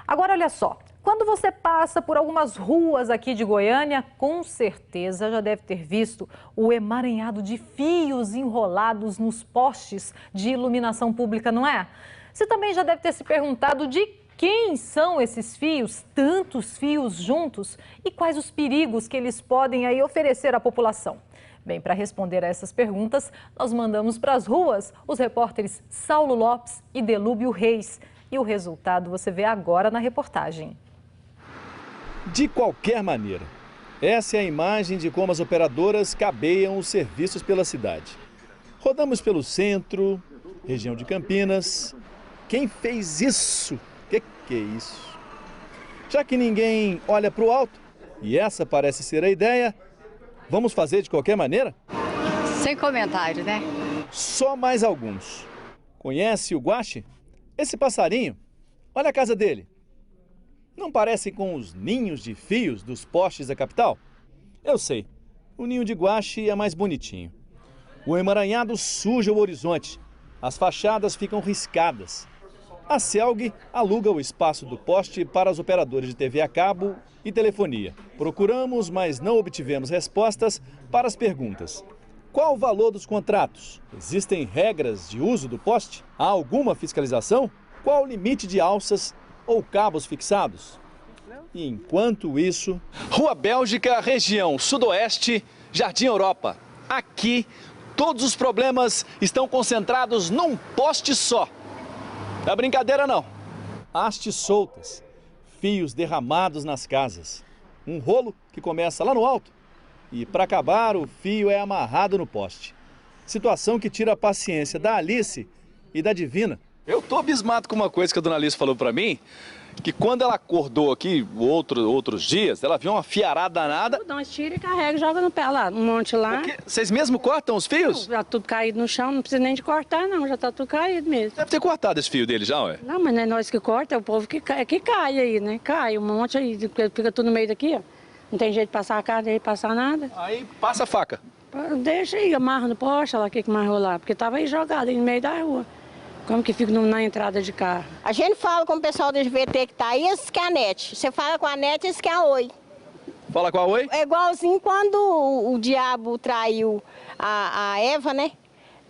Agora, olha só. Quando você passa por algumas ruas aqui de Goiânia, com certeza já deve ter visto o emaranhado de fios enrolados nos postes de iluminação pública, não é? Você também já deve ter se perguntado de quem são esses fios, tantos fios juntos, e quais os perigos que eles podem aí oferecer à população. Bem, para responder a essas perguntas, nós mandamos para as ruas os repórteres Saulo Lopes e Delúbio Reis. E o resultado você vê agora na reportagem. De qualquer maneira, essa é a imagem de como as operadoras cabeiam os serviços pela cidade. Rodamos pelo centro, região de Campinas. Quem fez isso? Que é isso? Já que ninguém olha para o alto, e essa parece ser a ideia, vamos fazer de qualquer maneira? Sem comentário, né? Só mais alguns. Conhece o guaxe? Esse passarinho? Olha a casa dele. Não parecem com os ninhos de fios dos postes da capital? Eu sei, o ninho de guaxe é mais bonitinho. O emaranhado suja o horizonte, as fachadas ficam riscadas. A CELG aluga o espaço do poste para os operadores de TV a cabo e telefonia. Procuramos, mas não obtivemos respostas para as perguntas. Qual o valor dos contratos? Existem regras de uso do poste? Há alguma fiscalização? Qual o limite de alças ou cabos fixados? E enquanto isso... Rua Bélgica, região sudoeste, Jardim Europa. Aqui, todos os problemas estão concentrados num poste só. Não é brincadeira não. Hastes soltas, fios derramados nas casas. Um rolo que começa lá no alto e, para acabar, o fio é amarrado no poste. Situação que tira a paciência da Alice e da Divina. Eu tô abismado com uma coisa que a dona Alice falou pra mim, que quando ela acordou aqui outros dias, ela viu uma fiarada danada. Nós tira e carrega e joga no pé lá, um monte lá. Porque vocês mesmo cortam os fios? Já tudo caído no chão, não precisa nem de cortar não, já tá tudo caído mesmo. Deve ter cortado esse fio dele já, ué? Não, mas não é nós que corta, é o povo que cai aí, né? Cai um monte aí, fica tudo no meio daqui, ó. Não tem jeito de passar a carne aí, passar nada. Aí passa a faca. Deixa aí, amarra no poste, lá, que amarrou lá, porque tava aí jogado aí no meio da rua. Como que fica na entrada de carro? A gente fala com o pessoal da GVT que tá aí, esse que é a NET. Você fala com a NET, esse que é a Oi. Fala com a Oi? É igualzinho quando o diabo traiu a Eva, né?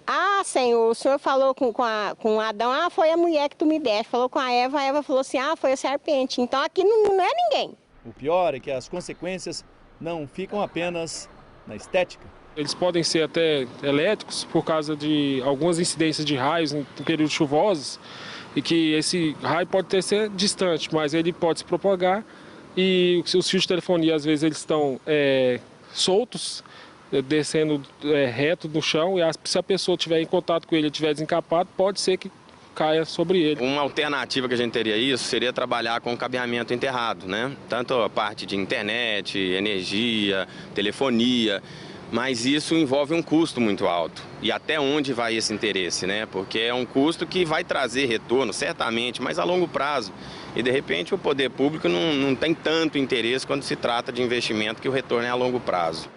Ah, Senhor, o Senhor falou com Adão, ah, foi a mulher que tu me deste. Falou com a Eva falou assim, ah, foi a serpente. Então aqui não é ninguém. O pior é que as consequências não ficam apenas na estética. Eles podem ser até elétricos por causa de algumas incidências de raios em períodos chuvosos e que esse raio pode ser distante, mas ele pode se propagar e os fios de telefonia às vezes eles estão soltos, descendo reto no chão e se a pessoa estiver em contato com ele e estiver desencapado, pode ser que caia sobre ele. Uma alternativa que a gente teria isso seria trabalhar com cabeamento enterrado, né? Tanto a parte de internet, energia, telefonia. Mas isso envolve um custo muito alto. E até onde vai esse interesse, né? Porque é um custo que vai trazer retorno, certamente, mas a longo prazo. E, de repente, o poder público não tem tanto interesse quando se trata de investimento que o retorno é a longo prazo.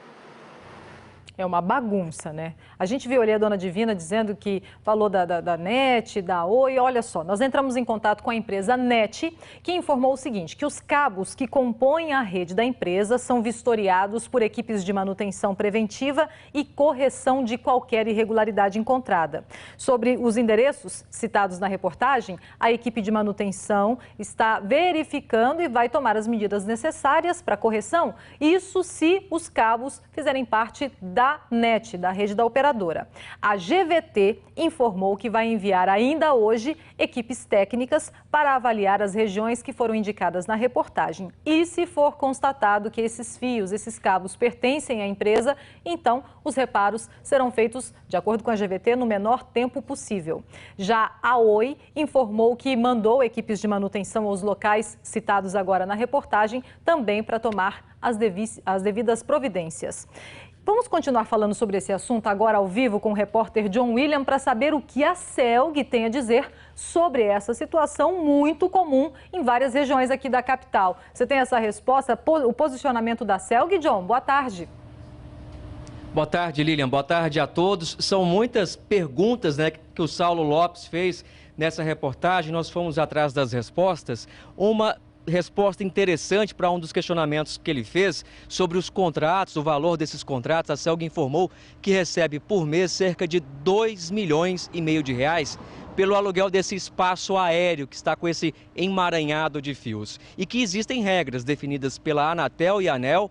É uma bagunça, né? A gente viu ali a dona Divina dizendo que falou da NET, da Oi. Olha só, nós entramos em contato com a empresa NET, que informou o seguinte, que os cabos que compõem a rede da empresa são vistoriados por equipes de manutenção preventiva e correção de qualquer irregularidade encontrada. Sobre os endereços citados na reportagem, a equipe de manutenção está verificando e vai tomar as medidas necessárias para a correção. Isso se os cabos fizerem parte da NET, da rede da operadora. A GVT informou que vai enviar ainda hoje equipes técnicas para avaliar as regiões que foram indicadas na reportagem. E se for constatado que esses fios, esses cabos pertencem à empresa, então os reparos serão feitos, de acordo com a GVT, no menor tempo possível. Já a Oi informou que mandou equipes de manutenção aos locais citados agora na reportagem, também para tomar as devidas providências. Vamos continuar falando sobre esse assunto agora ao vivo com o repórter John William para saber o que a CELG tem a dizer sobre essa situação muito comum em várias regiões aqui da capital. Você tem essa resposta, o posicionamento da CELG, John? Boa tarde. Boa tarde, Lilian. Boa tarde a todos. São muitas perguntas, né, que o Saulo Lopes fez nessa reportagem, nós fomos atrás das respostas. Uma resposta interessante para um dos questionamentos que ele fez sobre os contratos, o valor desses contratos. A CELG informou que recebe por mês cerca de 2,5 milhões de reais pelo aluguel desse espaço aéreo que está com esse emaranhado de fios. E que existem regras definidas pela Anatel e ANEEL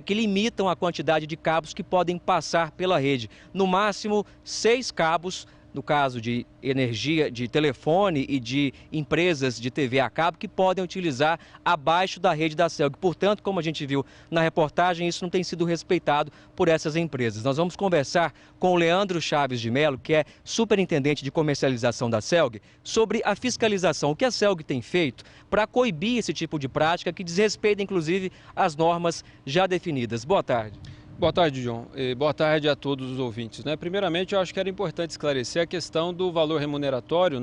que limitam a quantidade de cabos que podem passar pela rede. No máximo, 6 cabos, no caso de energia, de telefone e de empresas de TV a cabo, que podem utilizar abaixo da rede da CELG. Portanto, como a gente viu na reportagem, isso não tem sido respeitado por essas empresas. Nós vamos conversar com o Leandro Chaves de Mello, que é superintendente de comercialização da CELG, sobre a fiscalização, o que a CELG tem feito para coibir esse tipo de prática que desrespeita, inclusive, as normas já definidas. Boa tarde. Boa tarde, John. E boa tarde a todos os ouvintes. Primeiramente, eu acho que era importante esclarecer a questão do valor remuneratório.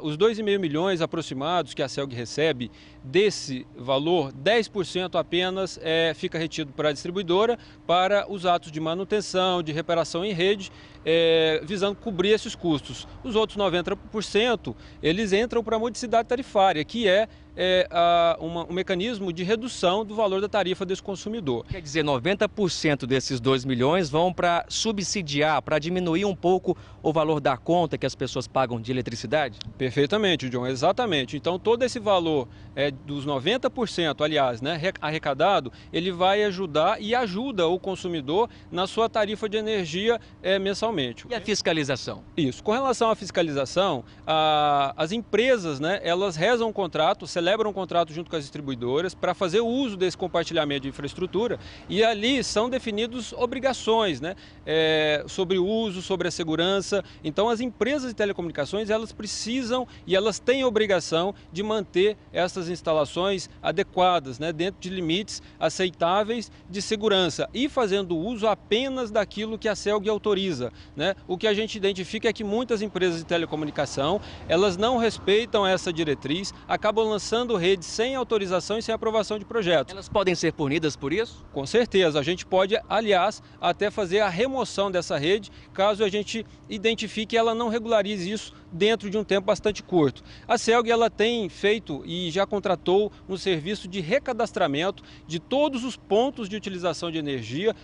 Os 2,5 milhões aproximados que a CELG recebe, desse valor, 10% apenas fica retido para a distribuidora para os atos de manutenção, de reparação em rede, visando cobrir esses custos. Os outros 90%, eles entram para a modicidade tarifária, que é um mecanismo de redução do valor da tarifa desse consumidor. Quer dizer, 90% desses 2 milhões vão para subsidiar, para diminuir um pouco o valor da conta que as pessoas pagam de eletricidade? Perfeitamente, John, exatamente. Então, todo esse valor dos 90%, aliás, arrecadado, ele vai ajudar e ajuda o consumidor na sua tarifa de energia mensalmente. E a fiscalização? Isso. Com relação à fiscalização, as empresas, elas rezam um contrato, celebram um contrato junto com as distribuidoras para fazer o uso desse compartilhamento de infraestrutura, e ali são definidas obrigações sobre o uso, sobre a segurança. Então, as empresas de telecomunicações, elas precisam e elas têm a obrigação de manter essas instalações adequadas, dentro de limites aceitáveis de segurança e fazendo uso apenas daquilo que a CELG autoriza. O que a gente identifica é que muitas empresas de telecomunicação, elas não respeitam essa diretriz, acabam lançando redes sem autorização e sem aprovação de projetos. Elas podem ser punidas por isso? Com certeza. A gente pode, aliás, até fazer a remoção dessa rede, caso a gente identifique que ela não regularize isso dentro de um tempo bastante curto. A CELG, ela tem feito e já contratou um serviço de recadastramento de todos os pontos de utilização de energia.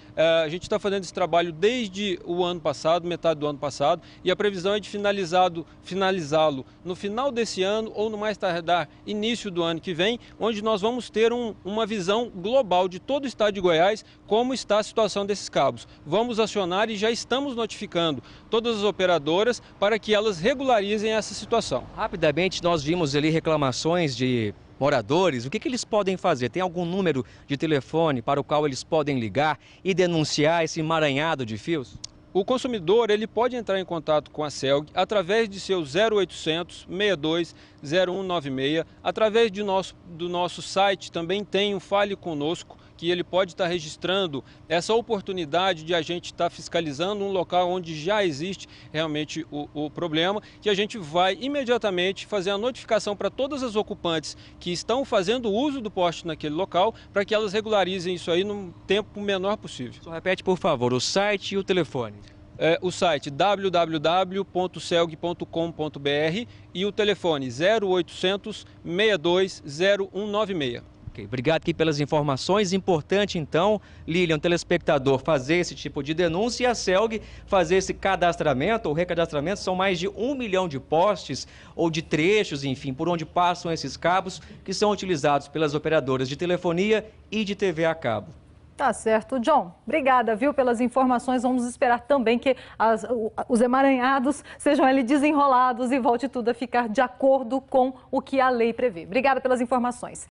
A gente está fazendo esse trabalho desde o ano passado, metade do ano passado, e a previsão é de finalizá-lo no final desse ano ou no mais tardar início do ano que vem, onde nós vamos ter uma visão global de todo o estado de Goiás, como está a situação desses cabos. Vamos acionar e já estamos notificando todas as operadoras para que elas regularizem essa situação. Rapidamente, nós vimos ali reclamações de moradores. O que eles podem fazer? Tem algum número de telefone para o qual eles podem ligar e denunciar esse emaranhado de fios? O consumidor, ele pode entrar em contato com a CELG através de seu 0800 62 0196, através do nosso site também tem um Fale Conosco, que ele pode estar registrando essa oportunidade de a gente estar fiscalizando um local onde já existe realmente o problema, que a gente vai imediatamente fazer a notificação para todas as ocupantes que estão fazendo uso do poste naquele local, para que elas regularizem isso aí no tempo menor possível. Só repete, por favor, o site e o telefone. O site www.celg.com.br e o telefone 0800 62 0196. Okay, obrigado aqui pelas informações. Importante, então, Lilian, telespectador, fazer esse tipo de denúncia e a CELG fazer esse cadastramento ou recadastramento. São mais de 1 milhão de postes ou de trechos, enfim, por onde passam esses cabos que são utilizados pelas operadoras de telefonia e de TV a cabo. Tá certo, John. Obrigada, viu, pelas informações. Vamos esperar também que os emaranhados sejam ali desenrolados e volte tudo a ficar de acordo com o que a lei prevê. Obrigada pelas informações.